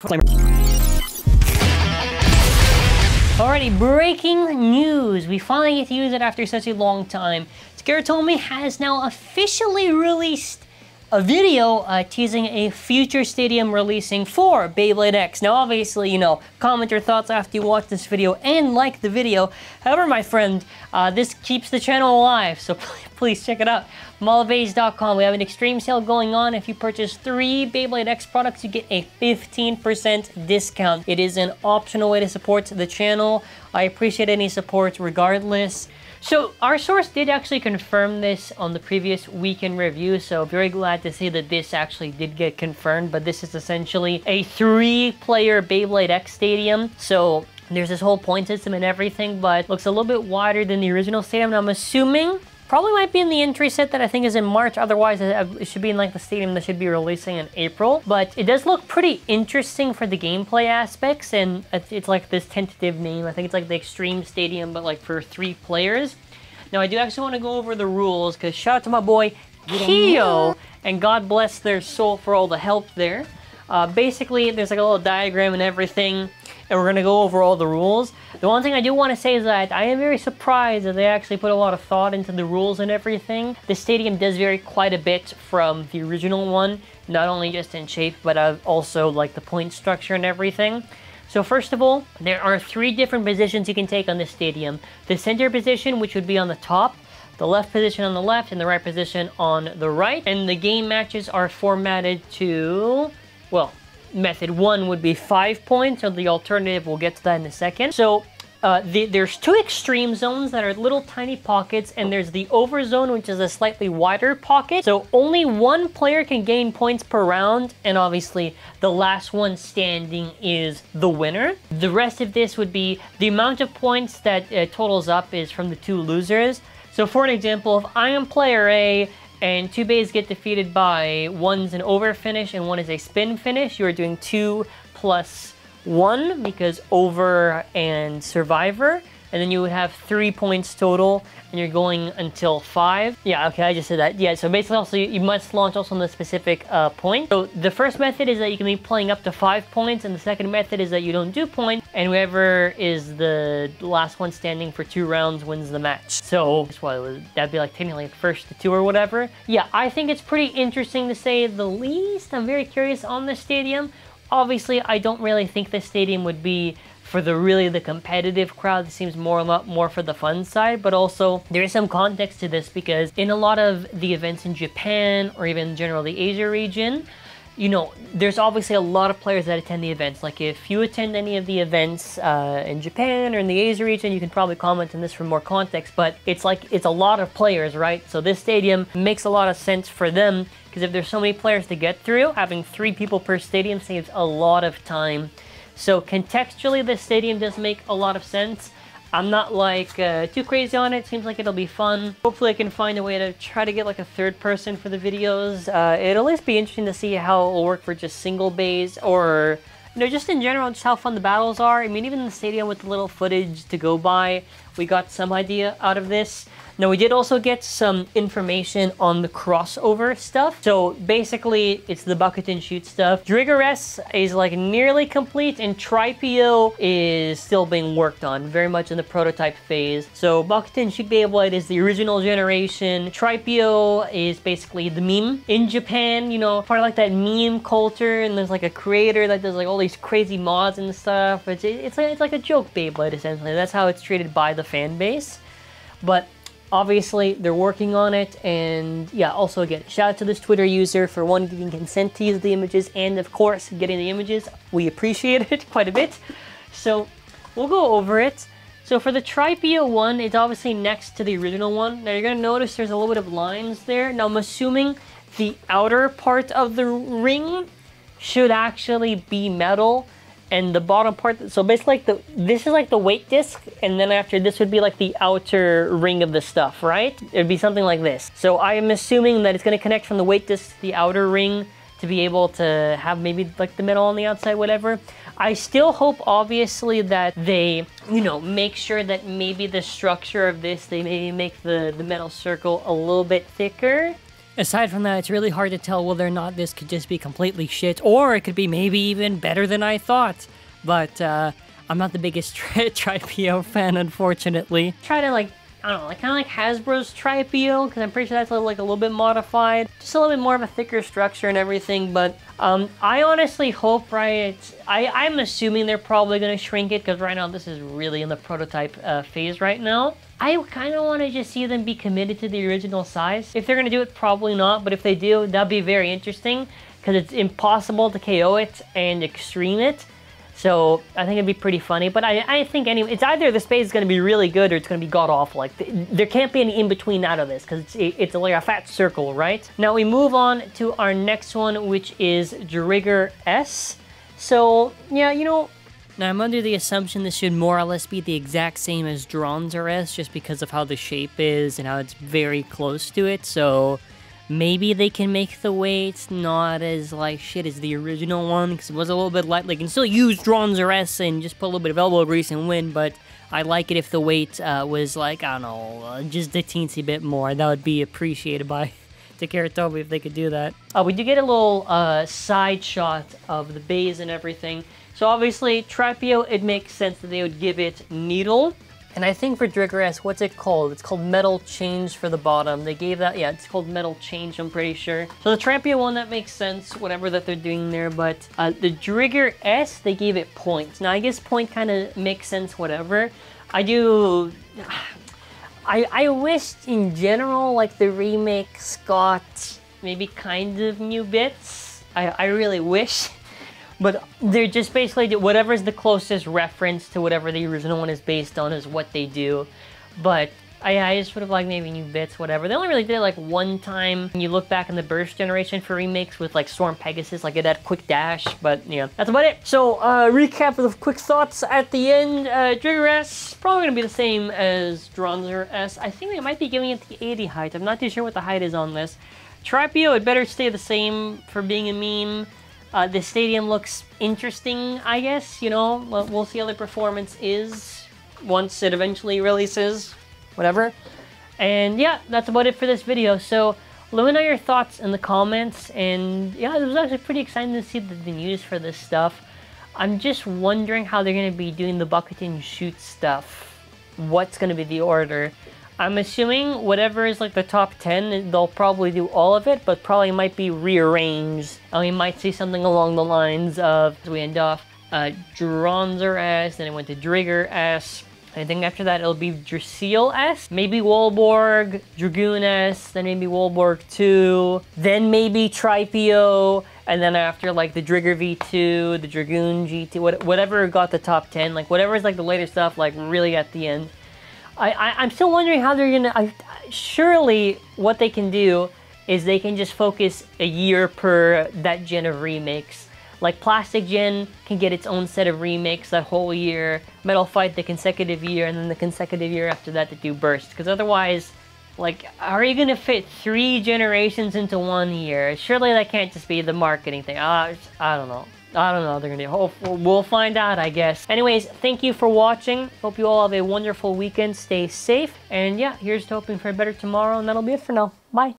Alrighty, breaking news. We finally get to use it after such a long time. Tomy has now officially released a video teasing a future stadium releasing for Beyblade X. Now obviously, you know, comment your thoughts after you watch this video and like the video. However, my friend, this keeps the channel alive, so please check it out. Mallofage.com. We have an extreme sale going on. If you purchase 3 Beyblade X products, you get a 15% discount. It is an optional way to support the channel. I appreciate any support regardless. So our source did actually confirm this on the previous weekend review, so very glad to see that this actually did get confirmed. But this is essentially a 3-player Beyblade X stadium. So there's this whole point system and everything, but looks a little bit wider than the original stadium. And I'm assuming probably might be in the entry set that I think is in March. Otherwise, it should be in like the stadium that should be releasing in April. But it does look pretty interesting for the gameplay aspects, and it's like this tentative name. I think it's like the Extreme Stadium, but like for 3 players. Now, I do actually want to go over the rules, because shout out to my boy Kyo, and God bless their soul for all the help there. Basically, there's like a little diagram and everything, and we're going to go over all the rules. The one thing I do want to say is that I am very surprised that they actually put a lot of thought into the rules and everything. The stadium does vary quite a bit from the original one, not only just in shape, but also like the point structure and everything. So first of all, there are 3 different positions you can take on this stadium. The center position, which would be on the top, the left position on the left, and the right position on the right. And the game matches are formatted to, well, method 1 would be 5 points, or the alternative, we'll get to that in a second. So there's 2 extreme zones that are little tiny pockets, and there's the over zone, which is a slightly wider pocket. So only 1 player can gain points per round, and obviously the last one standing is the winner. The rest of this would be the amount of points that totals up is from the 2 losers. So for an example, if I am player A, and 2 bays get defeated by, one's an over finish and one is a spin finish, you are doing 2 plus 1 because over and survivor, and then you would have 3 points total, and you're going until 5. Yeah, okay, I just said that. Yeah, so basically also you must launch also on the specific point. So the first method is that you can be playing up to 5 points, and the second method is that you don't do points, and whoever is the last one standing for 2 rounds wins the match. So that's why that'd be like technically first to 2 or whatever. Yeah, I think it's pretty interesting to say the least. I'm very curious on the stadium. Obviously, I don't really think this stadium would be for the competitive crowd. It seems a lot more for the fun side, but also there is some context to this because in a lot of the events in Japan or even generally the Asia region, you know, there's obviously a lot of players that attend the events. Like if you attend any of the events in Japan or in the Asia region, you can probably comment on this for more context, but it's a lot of players, right? So this stadium makes a lot of sense for them because if there's so many players to get through, having 3 people per stadium saves a lot of time. So contextually, this stadium does make a lot of sense. I'm not like too crazy on it. Seems like it'll be fun. Hopefully I can find a way to try to get like a 3rd person for the videos. It'll at least be interesting to see how it'll work for just single bays, or you know, just in general, just how fun the battles are. I mean, even in the stadium with the little footage to go by, we got some idea out of this. Now, we did also get some information on the crossover stuff. So basically, it's the bucket and shoot stuff. Drigger S is like nearly complete, and Tripio is still being worked on, very much in the prototype phase. So bucket and shoot Beyblade is the original generation. Tripio is basically the meme. In Japan, you know, part of like that meme culture, and there's like a creator that does like all these crazy mods and stuff. It's like a joke Beyblade, essentially. That's how it's treated by the fan base. But obviously, they're working on it, and yeah, also again, shout out to this Twitter user for one, giving consent to use the images, and of course, getting the images. We appreciate it quite a bit. So, we'll go over it. So for the Tripio one, it's obviously next to the original one. Now you're going to notice there's a little bit of lines there. Now I'm assuming the outer part of the ring should actually be metal, and the bottom part, so basically like this is like the weight disc, and then after this would be like the outer ring of the stuff, right? It would be something like this. So I am assuming that it's going to connect from the weight disc to the outer ring to be able to have maybe like the metal on the outside, whatever. I still hope, obviously, that they, you know, make sure that maybe the structure of this, they maybe make the metal circle a little bit thicker. Aside from that, it's really hard to tell whether or not this could just be completely shit, or it could be maybe even better than I thought. But I'm not the biggest Tripio fan, unfortunately. Try to like, I don't know, like kind of like Hasbro's Tripio, because I'm pretty sure that's like a little bit modified. Just a little bit more of a thicker structure and everything, but I honestly hope, right, I'm assuming they're probably going to shrink it, because right now this is really in the prototype phase right now. I kind of want to just see them be committed to the original size. If they're going to do it, probably not, but if they do, that'd be very interesting, because it's impossible to KO it and extreme it. So I think it'd be pretty funny, but I think anyway, it's either the space is going to be really good or it's going to be god-awful. Like, there can't be any in-between out of this, because it's like a fat circle, right? Now we move on to our next one, which is Drigger S. So, yeah, you know, now I'm under the assumption this should more or less be the exact same as Drigger S, just because of how the shape is and how it's very close to it, so maybe they can make the weight not as like shit as the original one, because it was a little bit light. They can still use Drigger S and just put a little bit of elbow grease and win, but I like it if the weight was like, I don't know, just a teensy bit more. That would be appreciated by Takeratomi if they could do that. We do get a little side shot of the bays and everything. So obviously, Tripio, it makes sense that they would give it needle. And I think for Drigger S, what's it called? It's called metal change for the bottom. They gave that, yeah, it's called metal change, I'm pretty sure. So the Tripio one, that makes sense, whatever that they're doing there. But the Drigger S, they gave it points. Now, I guess point kind of makes sense, whatever. I wish in general, like the remakes got maybe kind of new bits. I really wish. But they're just basically, whatever's the closest reference to whatever the original one is based on is what they do. But I just would have liked maybe new bits, whatever. They only really did it like one time. When you look back in the Burst generation for remakes with like Storm Pegasus, like it had Quick Dash, but yeah, that's about it. So recap of the quick thoughts at the end. Drigger S, probably going to be the same as Drigger S. I think they might be giving it the 80 height. I'm not too sure what the height is on this. Tripio, it better stay the same for being a meme. The stadium looks interesting, I guess, you know, we'll see how the performance is once it eventually releases, whatever. And yeah, that's about it for this video. So let me know your thoughts in the comments, and yeah, it was actually pretty exciting to see the news for this stuff. I'm just wondering how they're going to be doing the bucket and shoot stuff. What's going to be the order? I'm assuming whatever is like the top 10, they'll probably do all of it, but probably might be rearranged. We might see something along the lines of, as we end off, Drigger S, then it went to Drigger S. I think after that it'll be Dracil S, maybe Wolborg, Dragoon S, then maybe Wolborg 2, then maybe Tripio, and then after like the Drigger V2, the Dragoon GT, whatever got the top 10, like whatever is like the later stuff, like really at the end. I'm still wondering how they're gonna, surely what they can do is they can just focus a year per that gen of remakes. Like Plastic Gen can get its own set of remakes that whole year, Metal Fight the consecutive year, and then the consecutive year after that to do Burst. Because otherwise, like, how are you gonna fit 3 generations into 1 year? Surely that can't just be the marketing thing. I don't know. I don't know what they're gonna do. We'll find out, I guess. Anyways, thank you for watching. Hope you all have a wonderful weekend. Stay safe. And yeah, here's to hoping for a better tomorrow. And that'll be it for now. Bye.